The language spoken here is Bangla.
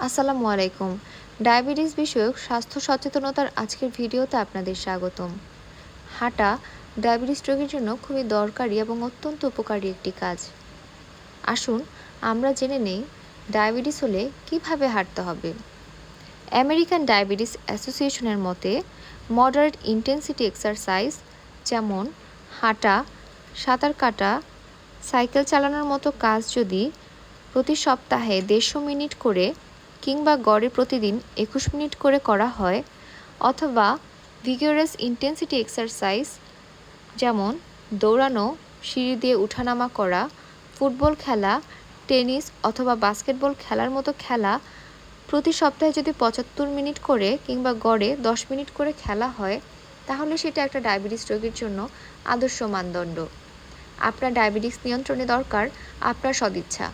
আসসালামু আলাইকুম। ডায়াবেটিস বিষয়ক স্বাস্থ্য সচেতনতার আজকের ভিডিওতে আপনাদের স্বাগতম। হাঁটা ডায়াবেটিস রোগীর জন্য খুবই দরকারি এবং অত্যন্ত উপকারী একটি কাজ। আসুন আমরা জেনে নেই ডায়াবেটিস হলে কিভাবে হাঁটতে হবে। আমেরিকান ডায়াবেটিস অ্যাসোসিয়েশনের মতে মডারেট ইন্টেন্সিটি এক্সারসাইজ যেমন হাঁটা, সাঁতার কাটা, সাইকেল চালানোর মতো কাজ যদি প্রতি সপ্তাহে 150 মিনিট করে কিংবা গড়ে প্রতিদিন 21 মিনিট করে করা হয়, অথবা ভিগোরাস ইন্টেন্সিটি এক্সারসাইজ যেমন দৌড়ানো, সিঁড়ি দিয়ে উঠানামা করা, ফুটবল খেলা, টেনিস অথবা বাস্কেটবল খেলার মতো খেলা প্রতি সপ্তাহে যদি 75 মিনিট করে কিংবা গড়ে 10 মিনিট করে খেলা হয়, তাহলে সেটা একটা ডায়াবেটিস রোগীর জন্য আদর্শ মানদণ্ড। আপনার ডায়াবেটিস নিয়ন্ত্রণে দরকার আপনার সদিচ্ছা।